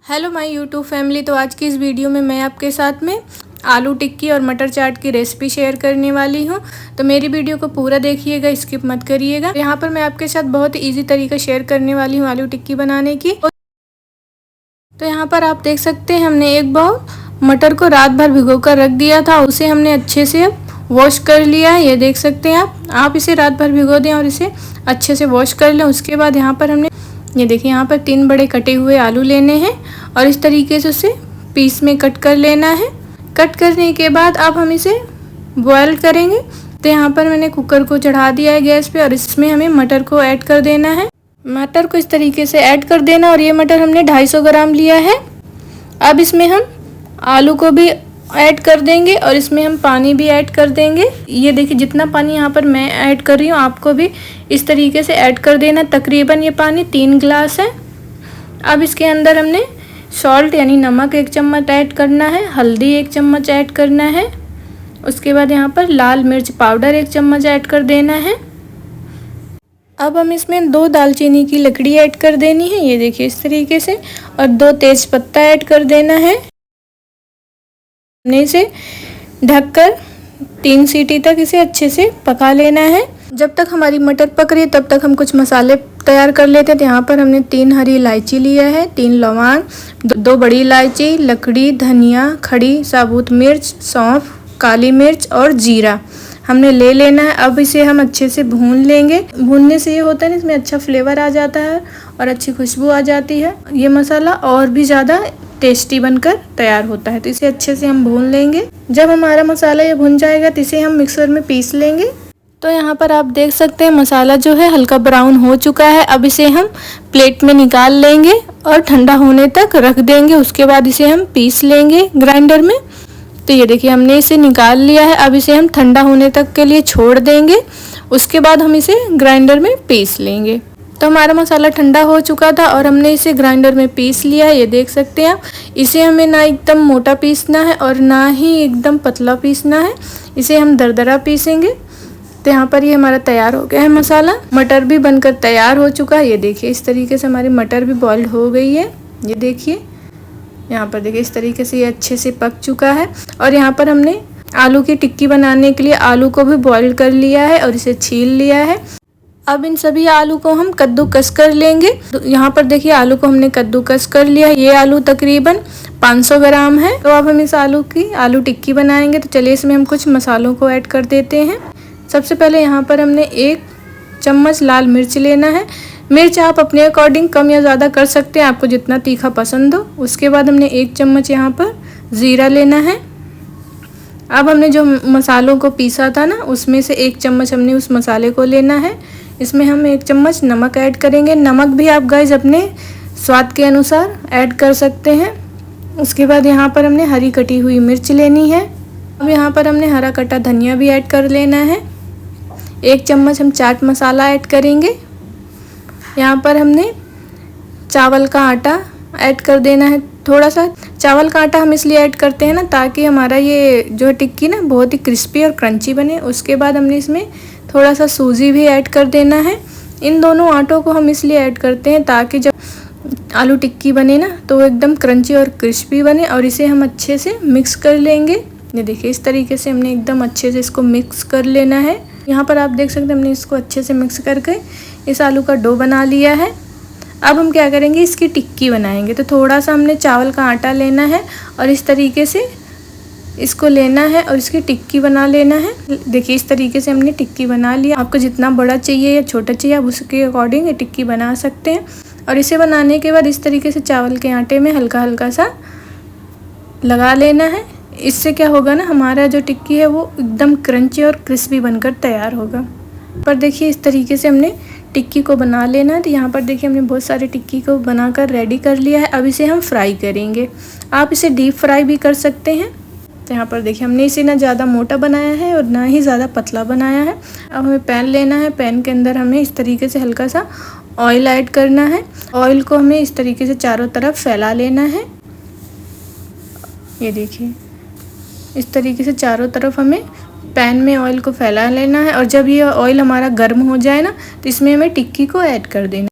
Hello my YouTube family. तो आज की इस वीडियो में मैं आपके साथ में आलू टिक्की और मटर चाट की रेसिपी शेयर करने वाली हूं। तो मेरी वीडियो को पूरा देखिएगा, स्किप मत करिएगा। यहाँ पर मैं आपके साथ बहुत इजी तरीका शेयर करने वाली हूँ आलू टिक्की बनाने की। तो यहाँ पर आप देख सकते हैं हमने एक बाउल मटर को रात भर भिगो कर रख दिया था। उसे हमने अच्छे से वॉश कर लिया है। ये देख सकते हैं आप इसे रात भर भिगो दें और इसे अच्छे से वॉश कर लें। उसके बाद यहाँ पर हमने ये देखिए यहाँ पर 3 बड़े कटे हुए आलू लेने हैं और इस तरीके से उसे पीस में कट कर लेना है। कट करने के बाद अब हम इसे बॉयल करेंगे। तो यहाँ पर मैंने कुकर को चढ़ा दिया है गैस पे और इसमें हमें मटर को ऐड कर देना है। मटर को इस तरीके से ऐड कर देना और ये मटर हमने 250 ग्राम लिया है। अब इसमें हम आलू को भी ऐड कर देंगे और इसमें हम पानी भी ऐड कर देंगे। ये देखिए जितना पानी यहाँ पर मैं ऐड कर रही हूँ आपको भी इस तरीके से ऐड कर देना। तकरीबन ये पानी 3 गिलास है। अब इसके अंदर हमने सॉल्ट यानी नमक 1 चम्मच ऐड करना है, हल्दी 1 चम्मच ऐड करना है। उसके बाद यहाँ पर लाल मिर्च पाउडर 1 चम्मच ऐड कर देना है। अब हम इसमें 2 दालचीनी की लकड़ी ऐड कर देनी है, ये देखिए इस तरीके से, और 2 तेज पत्ता ऐड कर देना है। इसे ढककर 3 सीटी तक इसे अच्छे से पका लेना है। जब तक हमारी मटर पक रही है तब तक हम कुछ मसाले तैयार कर लेते हैं। तो यहाँ पर हमने 3 हरी इलायची लिया है, 3 लौंग, 2 बड़ी इलायची, लकड़ी, धनिया, खड़ी साबुत मिर्च, सौंफ, काली मिर्च और जीरा हमने ले लेना है। अब इसे हम अच्छे से भून लेंगे। भूनने से ये होता है ना, इसमें अच्छा फ्लेवर आ जाता है और अच्छी खुशबू आ जाती है। ये मसाला और भी ज़्यादा टेस्टी बनकर तैयार होता है। तो इसे अच्छे से हम भून लेंगे। जब हमारा मसाला ये भुन जाएगा तो इसे हम मिक्सर में पीस लेंगे। तो यहाँ पर आप देख सकते हैं मसाला जो है हल्का ब्राउन हो चुका है। अब इसे हम प्लेट में निकाल लेंगे और ठंडा होने तक रख देंगे। उसके बाद इसे हम पीस लेंगे ग्राइंडर में। तो ये देखिए हमने इसे निकाल लिया है। अब इसे हम ठंडा होने तक के लिए छोड़ देंगे। उसके बाद हम इसे ग्राइंडर में पीस लेंगे। तो हमारा मसाला ठंडा हो चुका था और हमने इसे ग्राइंडर में पीस लिया है। ये देख सकते हैं आप। इसे हमें ना एकदम मोटा पीसना है और ना ही एकदम पतला पीसना है। इसे हम दरदरा पीसेंगे। तो यहाँ पर ये हमारा तैयार हो गया है मसाला। मटर भी बनकर तैयार हो चुका है। ये देखिए इस तरीके से हमारी मटर भी बॉइल्ड हो गई है। ये देखिए यहाँ पर देखिए इस तरीके से ये अच्छे से पक चुका है। और यहाँ पर हमने आलू की टिक्की बनाने के लिए आलू को भी बॉइल कर लिया है और इसे छील लिया है। अब इन सभी आलू को हम कद्दूकस कर लेंगे। तो यहाँ पर देखिए आलू को हमने कद्दूकस कर लिया। ये आलू तकरीबन 500 ग्राम है। तो अब हम इस आलू टिक्की बनाएंगे। तो चलिए इसमें हम कुछ मसालों को ऐड कर देते हैं। सबसे पहले यहाँ पर हमने 1 चम्मच लाल मिर्च लेना है। मिर्च आप अपने अकॉर्डिंग कम या ज़्यादा कर सकते हैं, आपको जितना तीखा पसंद हो। उसके बाद हमने 1 चम्मच यहाँ पर ज़ीरा लेना है। अब हमने जो मसालों को पीसा था ना उसमें से 1 चम्मच हमने उस मसाले को लेना है। इसमें हम 1 चम्मच नमक ऐड करेंगे। नमक भी आप गाइस अपने स्वाद के अनुसार ऐड कर सकते हैं। उसके बाद यहाँ पर हमने हरी कटी हुई मिर्च लेनी है। अब यहाँ पर हमने हरा कटा धनिया भी ऐड कर लेना है। 1 चम्मच हम चाट मसाला ऐड करेंगे। यहाँ पर हमने चावल का आटा ऐड कर देना है। थोड़ा सा चावल का आटा हम इसलिए ऐड करते हैं ना ताकि हमारा ये जो टिक्की ना बहुत ही क्रिस्पी और क्रंची बने। उसके बाद हमने इसमें थोड़ा सा सूजी भी ऐड कर देना है। इन दोनों आटों को हम इसलिए ऐड करते हैं ताकि जब आलू टिक्की बने ना तो वो एकदम क्रंची और क्रिस्पी बने। और इसे हम अच्छे से मिक्स कर लेंगे। ये देखिए इस तरीके से हमने एकदम अच्छे से इसको मिक्स कर लेना है। यहाँ पर आप देख सकते हैं हमने इसको अच्छे से मिक्स करके इस आलू का डो बना लिया है। अब हम क्या करेंगे, इसकी टिक्की बनाएंगे। तो थोड़ा सा हमने चावल का आटा लेना है और इस तरीके से इसको लेना है और इसकी टिक्की बना लेना है। देखिए इस तरीके से हमने टिक्की बना लिया। आपको जितना बड़ा चाहिए या छोटा चाहिए आप उसके अकॉर्डिंग ये टिक्की बना सकते हैं। और इसे बनाने के बाद इस तरीके से चावल के आटे में हल्का हल्का सा लगा लेना है। इससे क्या होगा ना, हमारा जो टिक्की है वो एकदम क्रंची और क्रिस्पी बनकर तैयार होगा। पर देखिए इस तरीके से हमने टिक्की को बना लेना है। तो यहाँ पर देखिए हमने बहुत सारे टिक्की को बनाकर रेडी कर लिया है। अब इसे हम फ्राई करेंगे। आप इसे डीप फ्राई भी कर सकते हैं। तो यहाँ पर देखिए हमने इसे ना ज़्यादा मोटा बनाया है और ना ही ज़्यादा पतला बनाया है। अब हमें पैन लेना है। पैन के अंदर हमें इस तरीके से हल्का सा ऑयल ऐड करना है। ऑयल को हमें इस तरीके से चारों तरफ फैला लेना है। ये देखिए इस तरीके से चारों तरफ हमें पैन में ऑयल को फैला लेना है। और जब ये ऑयल हमारा गर्म हो जाए ना तो इसमें हमें टिक्की को ऐड कर देना।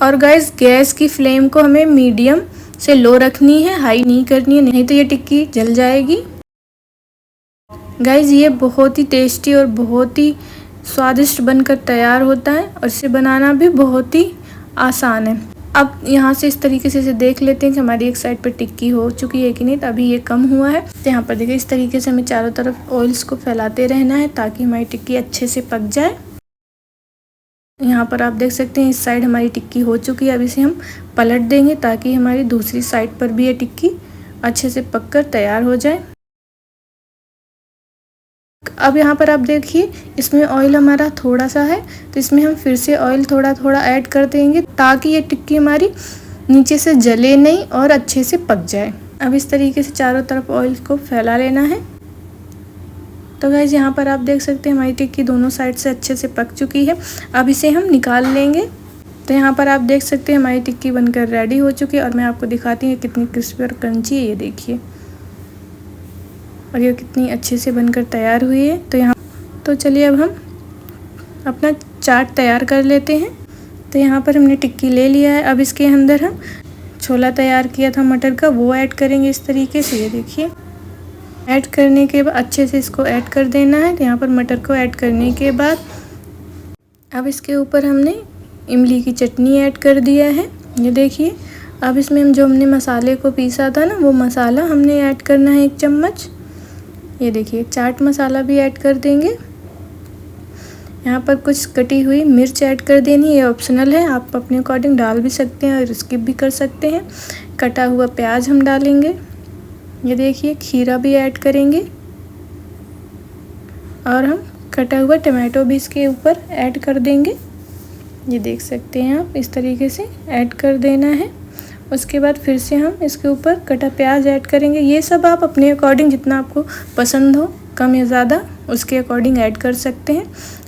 और गाइस गैस की फ्लेम को हमें मीडियम से लो रखनी है, हाई नहीं करनी है, नहीं तो ये टिक्की जल जाएगी। गाइस ये बहुत ही टेस्टी और बहुत ही स्वादिष्ट बनकर तैयार होता है और इसे बनाना भी बहुत ही आसान है। अब यहाँ से इस तरीके से इसे देख लेते हैं कि हमारी एक साइड पर टिक्की हो चुकी है कि नहीं। तो अभी ये कम हुआ है। तो यहाँ पर देखिए इस तरीके से हमें चारों तरफ ऑयल्स को फैलाते रहना है ताकि हमारी टिक्की अच्छे से पक जाए। यहाँ पर आप देख सकते हैं इस साइड हमारी टिक्की हो चुकी है। अब इसे हम पलट देंगे ताकि हमारी दूसरी साइड पर भी ये टिक्की अच्छे से पककर तैयार हो जाए। अब यहाँ पर आप देखिए इसमें ऑयल हमारा थोड़ा सा है, तो इसमें हम फिर से ऑयल थोड़ा थोड़ा ऐड कर देंगे ताकि ये टिक्की हमारी नीचे से जले नहीं और अच्छे से पक जाए। अब इस तरीके से चारों तरफ ऑयल को फैला लेना है। तो गाइस यहाँ पर आप देख सकते हैं हमारी टिक्की दोनों साइड से अच्छे से पक चुकी है। अब इसे हम निकाल लेंगे। तो यहाँ पर आप देख सकते हैं हमारी टिक्की बनकर रेडी हो चुकी है और मैं आपको दिखाती हूँ कितनी क्रिस्पी और क्रंची है, ये देखिए, और ये कितनी अच्छे से बनकर तैयार हुई है। तो चलिए अब हम अपना चाट तैयार कर लेते हैं। तो यहाँ पर हमने टिक्की ले लिया है। अब इसके अंदर हम छोला तैयार किया था मटर का, वो ऐड करेंगे इस तरीके से, ये देखिए। ऐड करने के बाद अच्छे से इसको ऐड कर देना है। तो यहाँ पर मटर को ऐड करने के बाद अब इसके ऊपर हमने इमली की चटनी ऐड कर दिया है, ये देखिए। अब इसमें हमने मसाले को पीसा था ना, वो मसाला हमने ऐड करना है 1 चम्मच, ये देखिए। चाट मसाला भी ऐड कर देंगे। यहाँ पर कुछ कटी हुई मिर्च ऐड कर देनी, ये ऑप्शनल है, आप अपने अकॉर्डिंग डाल भी सकते हैं और स्किप भी कर सकते हैं। कटा हुआ प्याज हम डालेंगे, ये देखिए। खीरा भी ऐड करेंगे और हम कटा हुआ टमाटो भी इसके ऊपर ऐड कर देंगे, ये देख सकते हैं आप। इस तरीके से ऐड कर देना है। उसके बाद फिर से हम इसके ऊपर कटा प्याज ऐड करेंगे। ये सब आप अपने अकॉर्डिंग जितना आपको पसंद हो, कम या ज़्यादा, उसके अकॉर्डिंग ऐड कर सकते हैं।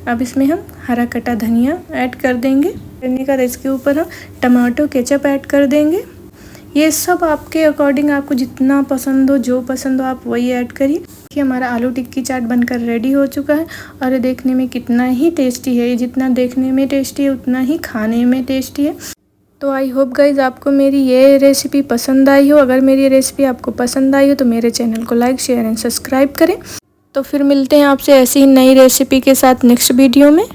अब इसमें हम हरा कटा धनिया ऐड कर देंगे। करने का इसके ऊपर हम टमाटो केचप ऐड कर देंगे। ये सब आपके अकॉर्डिंग, आपको जितना पसंद हो, जो पसंद हो, आप वही ऐड करिए। कि हमारा आलू टिक्की चाट बनकर रेडी हो चुका है और देखने में कितना ही टेस्टी है। ये जितना देखने में टेस्टी है उतना ही खाने में टेस्टी है। तो आई होप गाइज आपको मेरी ये रेसिपी पसंद आई हो। अगर मेरी रेसिपी आपको पसंद आई हो तो मेरे चैनल को लाइक, शेयर एंड सब्सक्राइब करें। तो फिर मिलते हैं आपसे ऐसी ही नई रेसिपी के साथ नेक्स्ट वीडियो में।